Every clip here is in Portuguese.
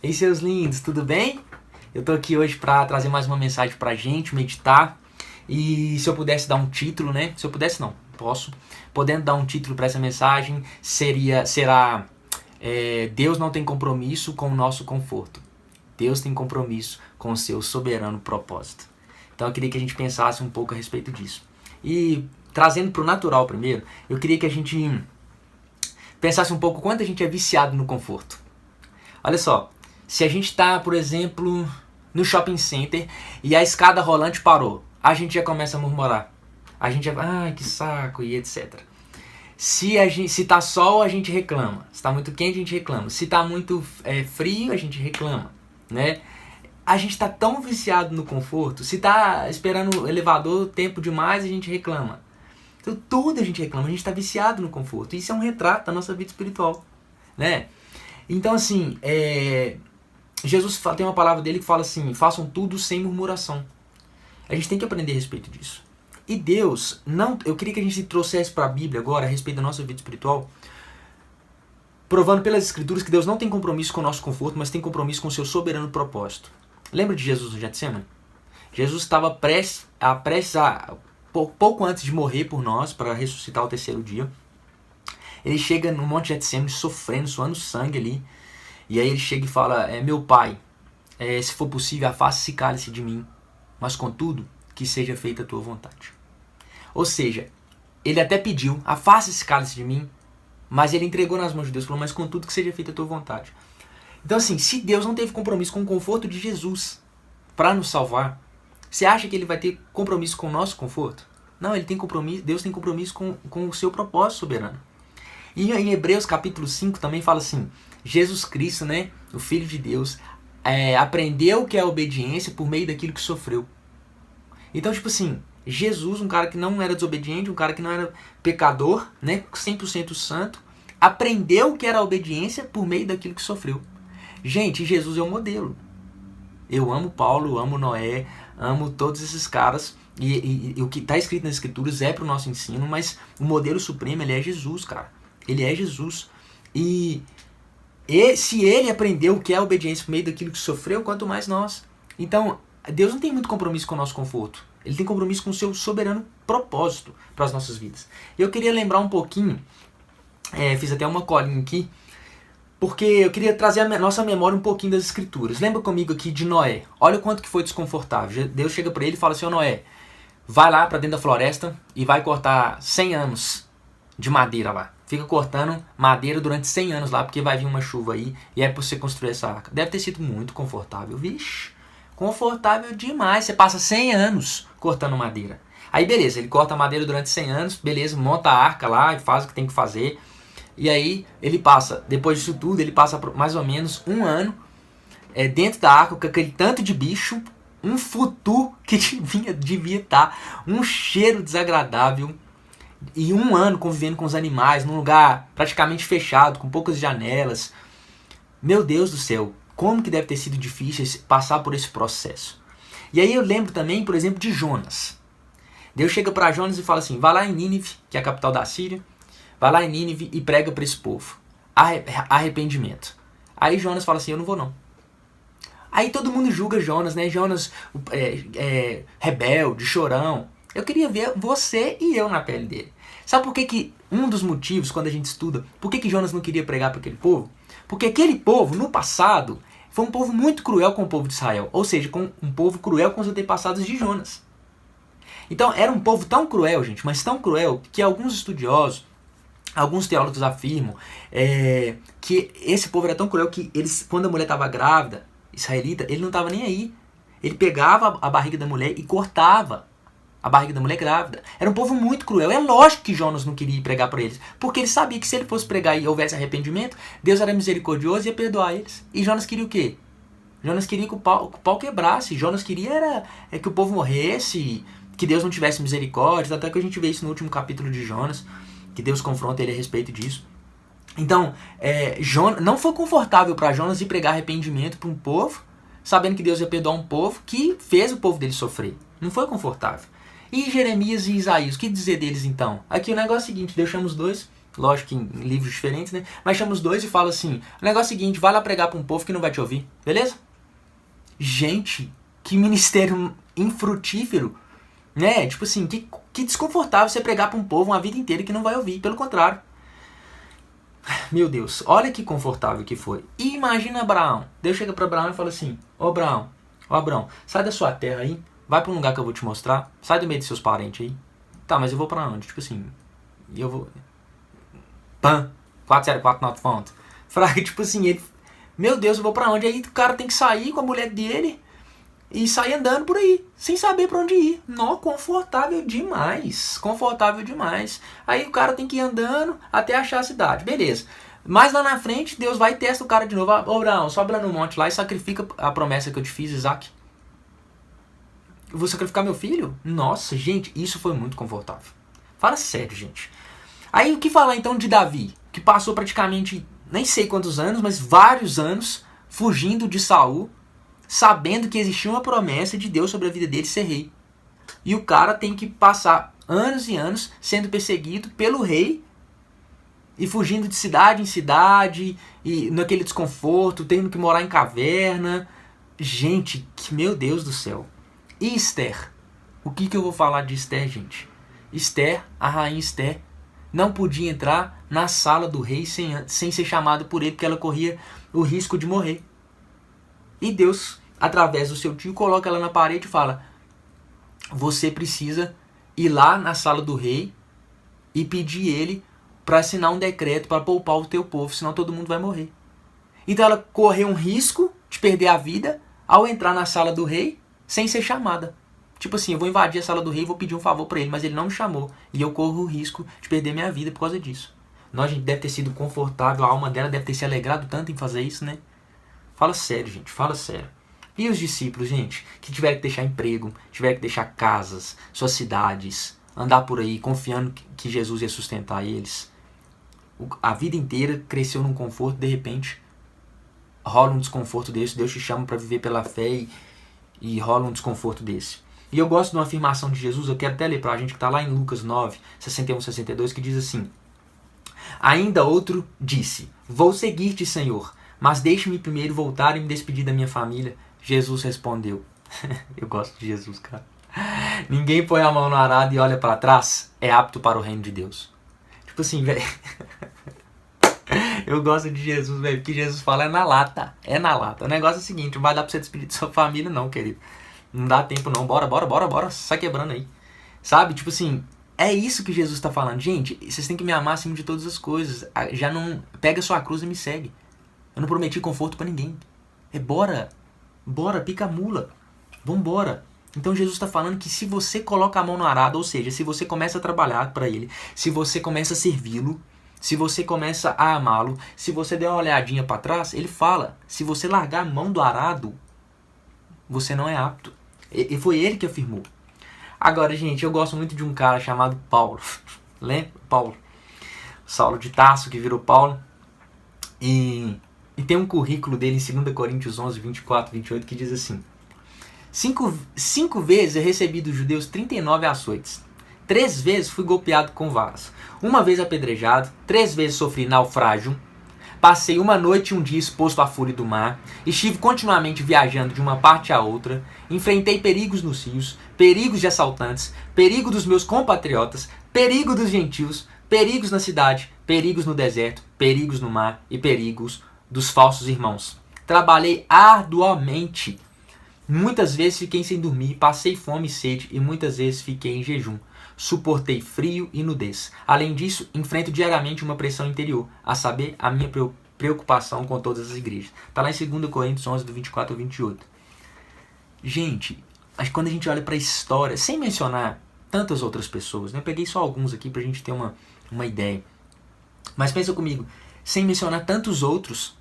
Ei, seus lindos, tudo bem? Eu tô aqui hoje pra trazer mais uma mensagem pra gente, meditar. E se eu pudesse dar um título, né? Se eu pudesse, não, posso. Podendo dar um título pra essa mensagem, será Deus não tem compromisso com o nosso conforto. Deus tem compromisso com o seu soberano propósito. Então eu queria que a gente pensasse um pouco a respeito disso. E trazendo pro natural primeiro, eu queria que a gente pensasse um pouco quanto a gente é viciado no conforto. Olha só, se a gente está, por exemplo, no shopping center e a escada rolante parou, a gente já começa a murmurar. A gente já, ai, que saco, e etc. Se tá sol, a gente reclama. Se tá muito quente, a gente reclama. Se tá muito frio, a gente reclama, né? A gente tá tão viciado no conforto. Se tá esperando o elevador tempo demais, a gente reclama. Então, tudo a gente reclama. A gente tá viciado no conforto. Isso é um retrato da nossa vida espiritual, né? Então, assim, Jesus tem uma palavra dele que fala assim: façam tudo sem murmuração. A gente tem que aprender a respeito disso. E Deus, eu queria que a gente trouxesse para a Bíblia agora a respeito da nossa vida espiritual, provando pelas Escrituras que Deus não tem compromisso com o nosso conforto, mas tem compromisso com o seu soberano propósito. Lembra de Jesus no Getsemane? Jesus estava prestes a pouco antes de morrer por nós, para ressuscitar ao terceiro dia. Ele chega no Monte Getsemane sofrendo, suando sangue ali. E aí ele chega e fala: meu Pai, se for possível, afasta esse cálice de mim, mas contudo, que seja feita a tua vontade. Ou seja, ele até pediu: afasta esse cálice de mim, mas ele entregou nas mãos de Deus, falou: mas contudo, que seja feita a tua vontade. Então, assim, se Deus não teve compromisso com o conforto de Jesus para nos salvar, você acha que ele vai ter compromisso com o nosso conforto? Não, ele tem compromisso. Deus tem compromisso com o seu propósito soberano. E em Hebreus capítulo 5 também fala assim: Jesus Cristo, né, o Filho de Deus, aprendeu o que é a obediência por meio daquilo que sofreu. Então, tipo assim, Jesus, um cara que não era desobediente, um cara que não era pecador, né, 100% santo, aprendeu o que era a obediência por meio daquilo que sofreu. Gente, Jesus é um modelo. Eu amo Paulo, amo Noé, amo todos esses caras. E o que está escrito nas Escrituras é para o nosso ensino, mas o modelo supremo, ele é Jesus, cara. Ele é Jesus. E se ele aprendeu o que é a obediência por meio daquilo que sofreu, quanto mais nós. Então, Deus não tem muito compromisso com o nosso conforto. Ele tem compromisso com o seu soberano propósito para as nossas vidas. Eu queria lembrar um pouquinho, fiz até uma colinha aqui, porque eu queria trazer a nossa memória um pouquinho das Escrituras. Lembra comigo aqui de Noé. Olha o quanto que foi desconfortável. Deus chega para ele e fala assim: ô Noé, vai lá para dentro da floresta e vai cortar 100 anos de madeira lá. Fica cortando madeira durante 100 anos lá, porque vai vir uma chuva aí e é para você construir essa arca. Deve ter sido muito confortável. Vixe, confortável demais. Você passa 100 anos cortando madeira. Aí beleza, ele corta a madeira durante 100 anos, beleza, monta a arca lá e faz o que tem que fazer. E aí ele passa, depois disso tudo, ele passa mais ou menos um ano dentro da arca com aquele tanto de bicho, um futu que devia estar, um cheiro desagradável. E um ano convivendo com os animais, num lugar praticamente fechado, com poucas janelas. Meu Deus do céu, como que deve ter sido difícil passar por esse processo. E aí eu lembro também, por exemplo, de Jonas. Deus chega para Jonas e fala assim: vai lá em Nínive, que é a capital da Síria, vai lá em Nínive e prega para esse povo. Arrependimento. Aí Jonas fala assim: eu não vou não. Aí todo mundo julga Jonas, né? Jonas rebelde, chorão. Eu queria ver você e eu na pele dele. Sabe por que um dos motivos, quando a gente estuda, por que Jonas não queria pregar para aquele povo? Porque aquele povo, no passado, foi um povo muito cruel com o povo de Israel. Ou seja, com um povo cruel com os antepassados de Jonas. Então, era um povo tão cruel, gente, mas tão cruel, que alguns estudiosos, alguns teólogos afirmam que esse povo era tão cruel que eles, quando a mulher estava grávida, israelita, ele não estava nem aí. Ele pegava a barriga da mulher e cortava a barriga da mulher grávida. Era um povo muito cruel. É lógico que Jonas não queria ir pregar para eles, porque ele sabia que se ele fosse pregar e houvesse arrependimento, Deus era misericordioso e ia perdoar eles. E Jonas queria o quê? Jonas queria que o pau quebrasse. Jonas queria que o povo morresse, que Deus não tivesse misericórdia. Até que a gente vê isso no último capítulo de Jonas, que Deus confronta ele a respeito disso. Então, não foi confortável para Jonas ir pregar arrependimento para um povo, sabendo que Deus ia perdoar um povo que fez o povo dele sofrer. Não foi confortável. E Jeremias e Isaías, o que dizer deles então? Aqui o negócio é o seguinte: Deus chama os dois Lógico que em livros diferentes, né? Mas chama os dois e fala assim, o negócio é o seguinte, vai lá pregar pra um povo que não vai te ouvir, beleza? Gente, que ministério infrutífero, né? Tipo assim, que desconfortável você pregar pra um povo uma vida inteira que não vai ouvir, pelo contrário. Meu Deus, olha que confortável que foi. E imagina Abraão. Deus chega pra Abraão e fala assim, ô Abraão, sai da sua terra aí, vai pra um lugar que eu vou te mostrar, sai do meio de seus parentes aí. Tá, mas eu vou pra onde? Tipo assim, eu vou... Pã, 404 not found. Fraga, tipo assim, ele... Meu Deus, eu vou pra onde? Aí o cara tem que sair com a mulher dele e sair andando por aí, sem saber pra onde ir. Nó, confortável demais. Confortável demais. Aí o cara tem que ir andando até achar a cidade. Beleza. Mas lá na frente, Deus vai e testa o cara de novo. Ô, Abraão, sobe lá no monte lá e sacrifica a promessa que eu te fiz, Isaac. Eu vou sacrificar meu filho? Nossa, gente, isso foi muito confortável. Fala sério, gente. Aí o que falar então de Davi, que passou praticamente, nem sei quantos anos, mas vários anos, fugindo de Saul, sabendo que existia uma promessa de Deus sobre a vida dele ser rei. E o cara tem que passar anos e anos sendo perseguido pelo rei e fugindo de cidade em cidade, e naquele desconforto, tendo que morar em caverna. Gente, que meu Deus do céu. E Esther? O que eu vou falar de Esther, gente? Esther, a rainha Esther, não podia entrar na sala do rei sem ser chamada por ele, porque ela corria o risco de morrer. E Deus, através do seu tio, coloca ela na parede e fala, você precisa ir lá na sala do rei e pedir ele para assinar um decreto para poupar o teu povo, senão todo mundo vai morrer. Então ela correu um risco de perder a vida ao entrar na sala do rei sem ser chamada. Tipo assim, eu vou invadir a sala do rei e vou pedir um favor para ele, mas ele não me chamou. E eu corro o risco de perder minha vida por causa disso. Nós, a gente deve ter sido confortável, a alma dela deve ter se alegrado tanto em fazer isso, né? Fala sério, gente, fala sério. E os discípulos, gente, que tiveram que deixar emprego, tiveram que deixar casas, suas cidades, andar por aí confiando que Jesus ia sustentar eles. A vida inteira cresceu num conforto, de repente rola um desconforto desse, Deus te chama para viver pela fé e rola um desconforto desse. E eu gosto de uma afirmação de Jesus, eu quero até ler pra gente, que está lá em Lucas 9, 61, 62, que diz assim, ainda outro disse, vou seguir-te, Senhor, mas deixe-me primeiro voltar e me despedir da minha família. Jesus respondeu, eu gosto de Jesus, cara, ninguém põe a mão no arado e olha para trás, é apto para o reino de Deus. Tipo assim, velho, eu gosto de Jesus, velho, porque Jesus fala é na lata, o negócio é o seguinte, não vai dar pra você despedir de sua família não, querido. Não dá tempo não, bora, sai quebrando aí. Sabe, tipo assim, é isso que Jesus tá falando. Gente, vocês têm que me amar acima de todas as coisas. Já não, pega sua cruz e me segue. Eu não prometi conforto pra ninguém. É bora, pica a mula, vambora. Então Jesus tá falando que se você coloca a mão no arado, ou seja, se você começa a trabalhar pra ele, se você começa a servi-lo, se você começa a amá-lo, se você der uma olhadinha pra trás, ele fala, se você largar a mão do arado, você não é apto. E foi ele que afirmou. Agora, gente, eu gosto muito de um cara chamado Paulo. Lembra? Paulo. Saulo de Tarso, que virou Paulo. E tem um currículo dele em 2 Coríntios 11, 24, 28, que diz assim, cinco vezes eu recebi dos judeus 39 açoites. 3 vezes fui golpeado com varas. 1 vez apedrejado. 3 vezes sofri naufrágio. Passei 1 noite e 1 dia exposto à fúria do mar. Estive continuamente viajando de uma parte a outra. Enfrentei perigos nos rios, perigos de assaltantes, perigo dos meus compatriotas, perigo dos gentios, perigos na cidade, perigos no deserto, perigos no mar e perigos dos falsos irmãos. Trabalhei arduamente. Muitas vezes fiquei sem dormir, passei fome e sede e muitas vezes fiquei em jejum. Suportei frio e nudez. Além disso, enfrento diariamente uma pressão interior, a saber, a minha preocupação com todas as igrejas. Está lá em 2 Coríntios 11, do 24 ao 28. Gente, quando a gente olha para a história, sem mencionar tantas outras pessoas, né? Eu peguei só alguns aqui para a gente ter uma ideia. Mas pensa comigo, sem mencionar tantos outros,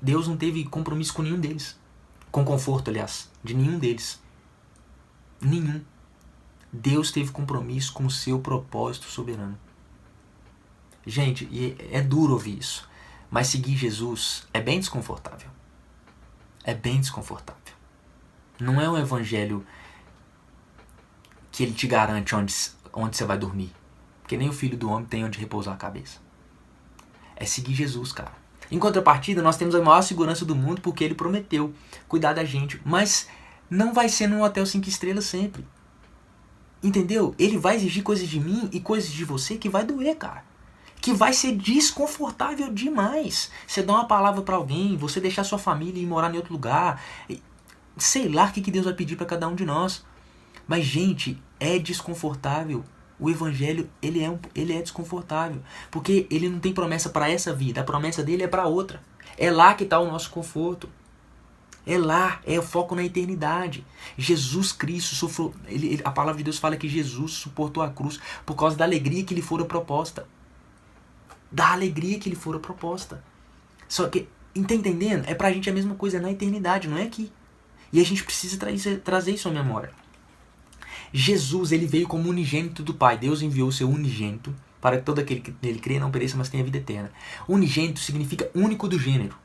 Deus não teve compromisso com nenhum deles. Com conforto, aliás, de nenhum deles. Nenhum. Deus teve compromisso com o seu propósito soberano. Gente, e é duro ouvir isso, mas seguir Jesus é bem desconfortável. É bem desconfortável. Não é um evangelho que ele te garante onde você vai dormir. porque nem o Filho do Homem tem onde repousar a cabeça. É seguir Jesus, cara. Em contrapartida, nós temos a maior segurança do mundo porque ele prometeu cuidar da gente. Mas não vai ser num hotel 5 estrelas sempre. Entendeu? Ele vai exigir coisas de mim e coisas de você que vai doer, cara. Que vai ser desconfortável demais. Você dá uma palavra pra alguém, você deixar sua família e ir morar em outro lugar. Sei lá o que Deus vai pedir pra cada um de nós. Mas, gente, é desconfortável. O evangelho, ele é desconfortável. Porque ele não tem promessa para essa vida. A promessa dele é para outra. É lá que está o nosso conforto. É lá, é o foco na eternidade. Jesus Cristo sofreu. A palavra de Deus fala que Jesus suportou a cruz por causa da alegria que lhe fora proposta. Da alegria que lhe fora proposta. Só que, tá entendendo? É pra gente a mesma coisa na eternidade, não é aqui. E a gente precisa trazer isso à memória. Jesus, ele veio como unigênito do Pai. Deus enviou o seu unigênito para que todo aquele que nele crê não pereça, mas tenha vida eterna. Unigênito significa único do gênero.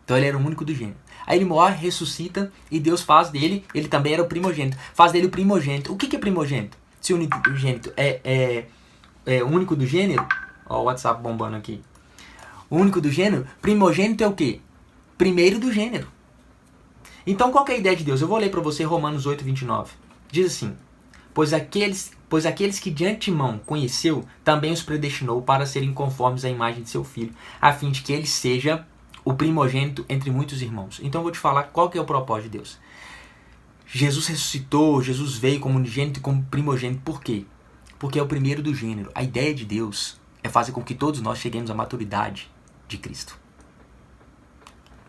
Então ele era o único do gênero. Aí ele morre, ressuscita e Deus faz dele, ele também era o primogênito. Faz dele o primogênito. O que é primogênito? Se o unigênito é único do gênero, ó o WhatsApp bombando aqui. O único do gênero, primogênito é o quê? Primeiro do gênero. Então qual que é a ideia de Deus? Eu vou ler para você Romanos 8, 29. Diz assim: pois aqueles que de antemão conheceu, também os predestinou para serem conformes à imagem de seu Filho, a fim de que ele seja o primogênito entre muitos irmãos. Então eu vou te falar qual que é o propósito de Deus. Jesus ressuscitou, Jesus veio como unigênito e como primogênito. Por quê? Porque é o primeiro do gênero. A ideia de Deus é fazer com que todos nós cheguemos à maturidade de Cristo.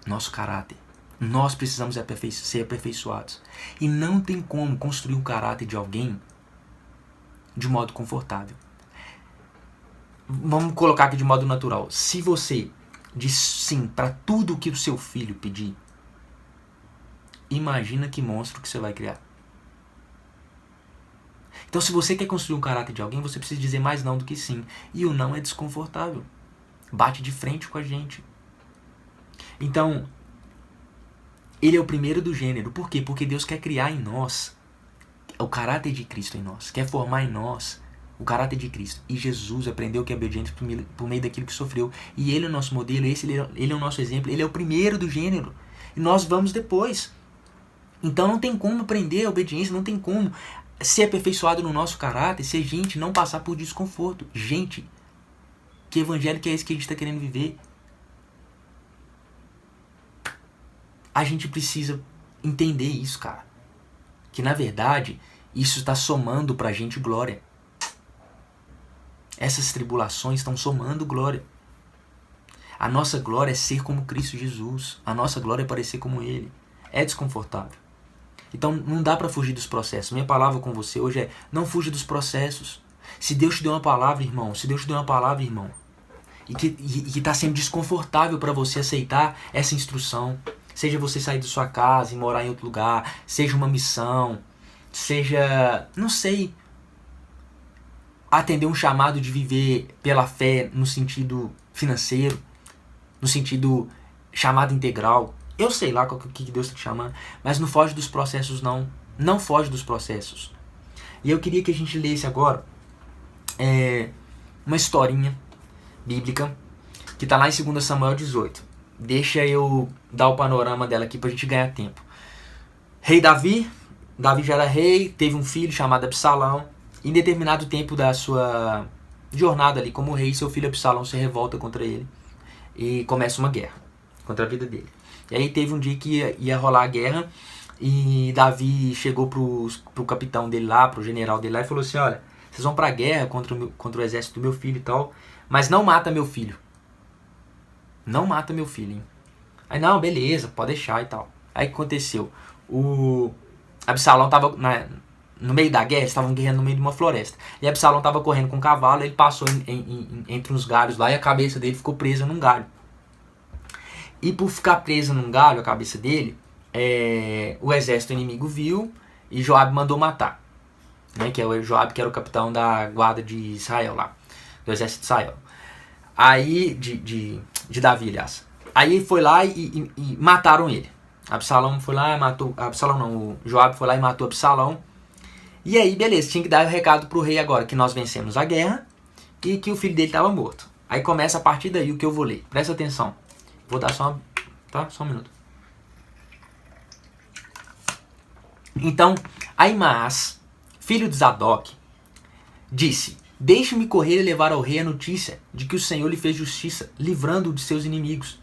Nosso caráter. Nós precisamos ser aperfeiçoados. E não tem como construir um caráter de alguém de modo confortável. Vamos colocar aqui de modo natural. Se você diz sim para tudo que o seu filho pedir, imagina que monstro que você vai criar. Então, se você quer construir um caráter de alguém, você precisa dizer mais não do que sim. E o não é desconfortável. Bate de frente com a gente. Então, ele é o primeiro do gênero. Por quê? Porque Deus quer criar em nós o caráter de Cristo em nós. Quer formar em nós o caráter de Cristo. E Jesus aprendeu que é obediente por meio daquilo que sofreu. E ele é o nosso modelo, ele é o nosso exemplo. Ele é o primeiro do gênero. E nós vamos depois. Então não tem como aprender a obediência, não tem como ser aperfeiçoado no nosso caráter se a gente não passar por desconforto. Gente, que evangelho que é esse que a gente está querendo viver? A gente precisa entender isso, cara. Que na verdade, isso está somando pra gente glória. Essas tribulações estão somando glória. A nossa glória é ser como Cristo Jesus. A nossa glória é parecer como Ele. É desconfortável. Então não dá pra fugir dos processos. Minha palavra com você hoje é: não fuja dos processos. Se Deus te deu uma palavra, irmão, e que tá sendo desconfortável para você aceitar essa instrução, seja você sair da sua casa e morar em outro lugar, seja uma missão, seja, não sei, atender um chamado de viver pela fé no sentido financeiro, no sentido chamado integral. Eu sei lá o que Deus está te chamando, mas não foge dos processos, não. Não foge dos processos. E eu queria que a gente lesse agora uma historinha bíblica que está lá em 2 Samuel 18. Deixa eu dar o panorama dela aqui pra gente ganhar tempo. Rei Davi já era rei, teve um filho chamado Absalão. Em determinado tempo da sua jornada ali como rei, seu filho Absalão se revolta contra ele e começa uma guerra contra a vida dele. E aí teve um dia que ia rolar a guerra e Davi chegou pro capitão dele lá, pro general dele lá e falou assim: olha, vocês vão pra guerra contra o exército do meu filho e tal, mas não mata meu filho. Não mata meu filho, hein? Aí, não, beleza, pode deixar e tal. Aí o que aconteceu? O Absalão tava no meio da guerra, eles estavam guerreando no meio de uma floresta. E Absalão tava correndo com um cavalo, ele passou entre uns galhos lá e a cabeça dele ficou presa num galho. E por ficar presa num galho, a cabeça dele, o exército inimigo viu e Joabe mandou matar. Né? Que é o Joabe, que era o capitão da guarda de Israel lá, do exército de Israel. Aí, de Davi, aliás. Aí foi lá e mataram ele. Absalão foi lá e matou... Absalão não, o Joabe foi lá e matou Absalão. E aí, beleza, tinha que dar o recado pro rei agora que nós vencemos a guerra e que o filho dele estava morto. Aí começa a partir daí o que eu vou ler. Presta atenção. Vou dar só um minuto. Então, Ahimaás, filho de Zadok, disse: deixe-me correr e levar ao rei a notícia de que o Senhor lhe fez justiça, livrando-o de seus inimigos.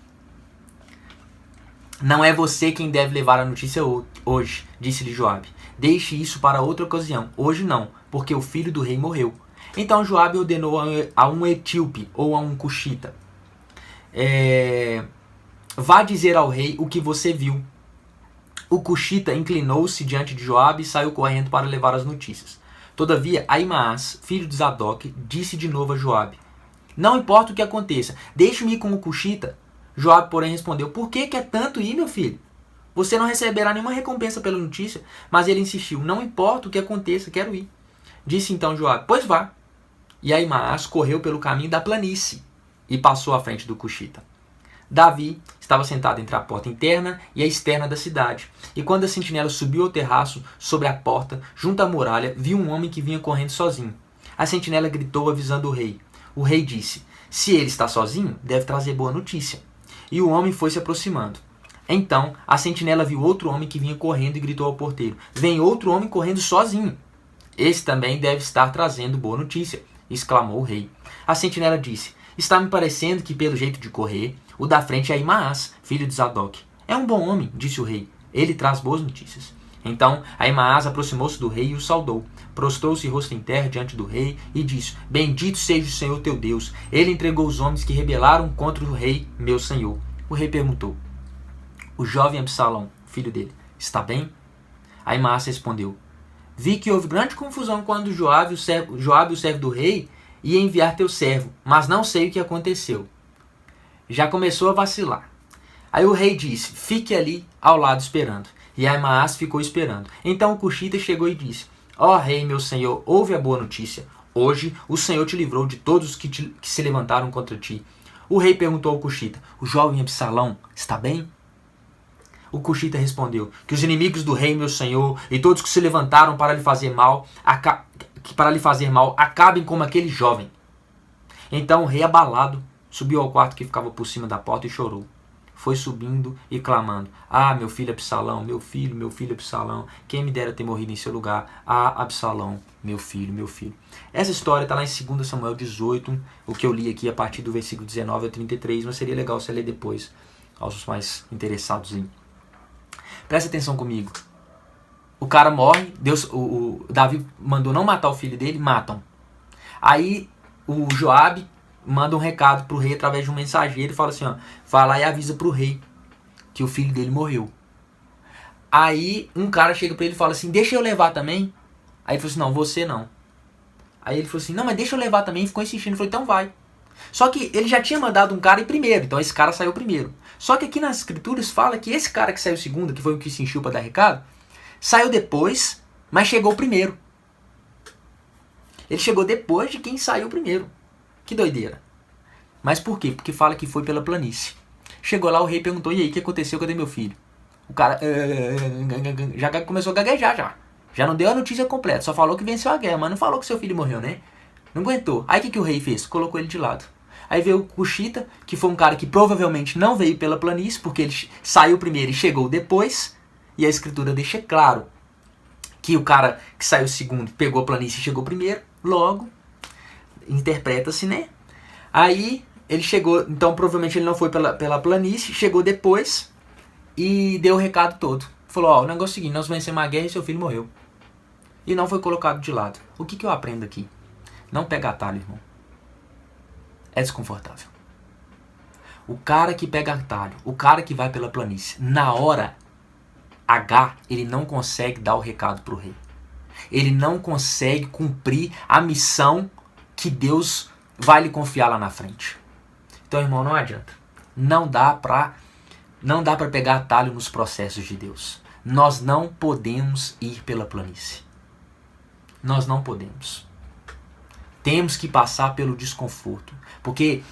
Não é você quem deve levar a notícia hoje, disse-lhe Joabe. Deixe isso para outra ocasião. Hoje não, porque o filho do rei morreu. Então Joabe ordenou a um etíope ou a um cuxita: vá dizer ao rei o que você viu. O cuxita inclinou-se diante de Joabe e saiu correndo para levar as notícias. Todavia, Ahimaás, filho de Zadok, disse de novo a Joabe: não importa o que aconteça, deixe-me ir com o cuxita. Joabe, porém, respondeu: por que quer tanto ir, meu filho? Você não receberá nenhuma recompensa pela notícia. Mas ele insistiu: não importa o que aconteça, quero ir. Disse então Joabe: pois vá. E Ahimaás correu pelo caminho da planície e passou à frente do cuxita. Davi estava sentado entre a porta interna e a externa da cidade. E quando a sentinela subiu ao terraço, sobre a porta, junto à muralha, viu um homem que vinha correndo sozinho. A sentinela gritou, avisando o rei. O rei disse: se ele está sozinho, deve trazer boa notícia. E o homem foi se aproximando. Então a sentinela viu outro homem que vinha correndo e gritou ao porteiro: vem outro homem correndo sozinho. Esse também deve estar trazendo boa notícia, exclamou o rei. A sentinela disse: está me parecendo que, pelo jeito de correr, o da frente é Ahimaás, filho de Zadok. É um bom homem, disse o rei. Ele traz boas notícias. Então Ahimaás aproximou-se do rei e o saudou. Prostou-se rosto em terra diante do rei e disse: bendito seja o Senhor teu Deus. Ele entregou os homens que rebelaram contra o rei, meu senhor. O rei perguntou: o jovem Absalão, filho dele, está bem? Ahimaás respondeu: vi que houve grande confusão quando Joabe, o servo do rei, ia enviar teu servo, mas não sei o que aconteceu. Já começou a vacilar. Aí o rei disse: fique ali ao lado esperando. E Ahimaás ficou esperando. Então o cuxita chegou e disse: ó rei, meu senhor, ouve a boa notícia. Hoje o Senhor te livrou de todos que se levantaram contra ti. O rei perguntou ao cuxita: o jovem Absalão está bem? O cuxita respondeu: que os inimigos do rei, meu senhor, e todos que se levantaram para lhe fazer mal, acabem como aquele jovem. Então o rei, abalado, subiu ao quarto que ficava por cima da porta e chorou. Foi subindo e clamando: ah, meu filho Absalão, meu filho Absalão, quem me dera ter morrido em seu lugar. Ah, Absalão, meu filho, meu filho. Essa história está lá em 2 Samuel 18, o que eu li aqui a partir do versículo 19 a 33, mas seria legal você ler depois, aos mais interessados em. Presta atenção comigo. O cara morre, o Davi mandou não matar o filho dele, matam. Aí o Joabe manda um recado pro rei através de um mensageiro e fala assim: ó, vai lá e avisa pro rei que o filho dele morreu. Aí um cara chega pra ele e fala assim: deixa eu levar também. Aí ele falou assim: não, você não. Aí ele falou assim: não, mas deixa eu levar também. E ficou insistindo. Ele falou: então vai. Só que ele já tinha mandado um cara ir primeiro, então esse cara saiu primeiro. Só que aqui nas escrituras fala que esse cara que saiu segundo, que foi o que se encheu pra dar recado, saiu depois, mas chegou primeiro. Ele chegou depois de quem saiu primeiro. Que doideira. Mas por quê? Porque fala que foi pela planície. Chegou lá, o rei perguntou: e aí, o que aconteceu? Cadê meu filho? O cara já começou a gaguejar já. Já não deu a notícia completa. Só falou que venceu a guerra, mas não falou que seu filho morreu, né? Não aguentou. Aí o que o rei fez? Colocou ele de lado. Aí veio o cuxita, que foi um cara que provavelmente não veio pela planície, porque ele saiu primeiro e chegou depois. E a escritura deixa claro que o cara que saiu segundo pegou a planície e chegou primeiro. Logo, interpreta-se, né? Aí ele chegou, então provavelmente ele não foi pela planície, chegou depois e deu o recado todo. Falou: ó, o negócio é o seguinte, nós vencemos a guerra e seu filho morreu. E não foi colocado de lado. O que eu aprendo aqui? Não pega atalho, irmão. É desconfortável. O cara que pega atalho, o cara que vai pela planície, na hora H, ele não consegue dar o recado pro rei. Ele não consegue cumprir a missão que Deus vai lhe confiar lá na frente. Então, irmão, não adianta. Não dá pra pegar atalho nos processos de Deus. Nós não podemos ir pela planície. Nós não podemos. Temos que passar pelo desconforto. Porque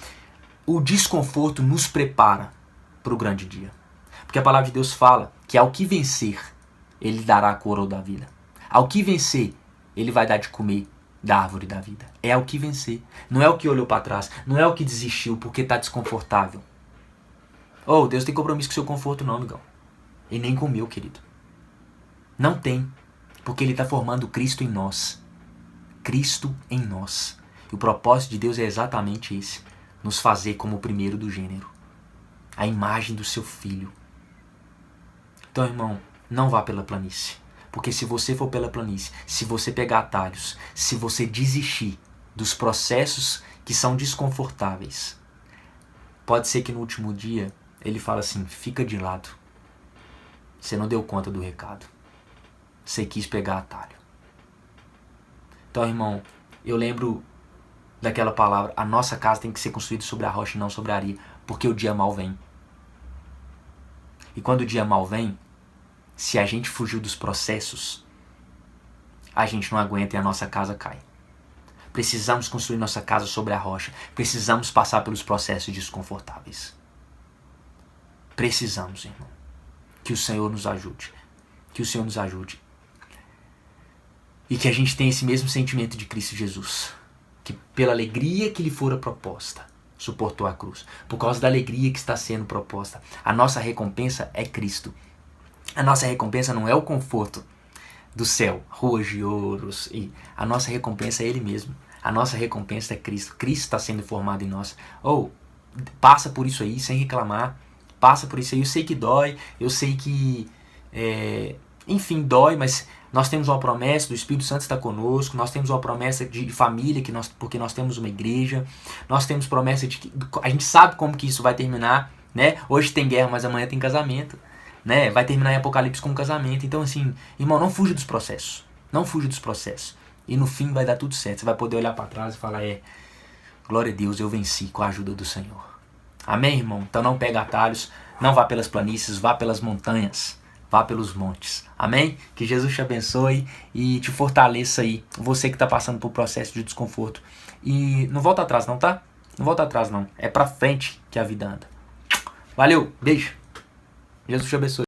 o desconforto nos prepara para o grande dia. Porque a palavra de Deus fala que ao que vencer, ele dará a coroa da vida. Ao que vencer, Ele vai dar de comer da árvore da vida. É o que vencer. Não é o que olhou para trás. Não é o que desistiu porque está desconfortável. Oh, Deus tem compromisso com o seu conforto não, amigão. E nem com o meu, querido. Não tem. Porque Ele está formando Cristo em nós. Cristo em nós. E o propósito de Deus é exatamente esse. Nos fazer como o primeiro do gênero. A imagem do seu filho. Então, irmão, não vá pela planície. Porque se você for pela planície, se você pegar atalhos, se você desistir dos processos que são desconfortáveis, pode ser que no último dia ele fala assim, fica de lado. Você não deu conta do recado. Você quis pegar atalho. Então, irmão, eu lembro daquela palavra, a nossa casa tem que ser construída sobre a rocha e não sobre a areia, porque o dia mal vem. E quando o dia mal vem, se a gente fugiu dos processos, a gente não aguenta e a nossa casa cai. Precisamos construir nossa casa sobre a rocha. Precisamos passar pelos processos desconfortáveis. Precisamos, irmão. Que o Senhor nos ajude. Que o Senhor nos ajude. E que a gente tenha esse mesmo sentimento de Cristo Jesus. Que pela alegria que lhe fora proposta, suportou a cruz. Por causa da alegria que está sendo proposta. A nossa recompensa é Cristo. A nossa recompensa não é o conforto do céu, ruas de ouros. E a nossa recompensa é Ele mesmo. A nossa recompensa é Cristo. Cristo está sendo formado em nós. Passa por isso aí sem reclamar. Passa por isso aí. Eu sei que dói. Eu sei que, enfim, dói, mas nós temos uma promessa do Espírito Santo está conosco. Nós temos uma promessa de família, porque nós temos uma igreja. Nós temos promessa de que a gente sabe como que isso vai terminar, né? Hoje tem guerra, mas amanhã tem casamento. Né? Vai terminar em Apocalipse com um casamento. Então, assim, irmão, não fuja dos processos. Não fuja dos processos. E no fim vai dar tudo certo. Você vai poder olhar para trás e falar, glória a Deus, eu venci com a ajuda do Senhor. Amém, irmão? Então não pega atalhos, não vá pelas planícies, vá pelas montanhas, vá pelos montes. Amém? Que Jesus te abençoe e te fortaleça aí. Você que está passando por processo de desconforto. E não volta atrás não, tá? Não volta atrás não. É para frente que a vida anda. Valeu, beijo. Jesus te abençoe.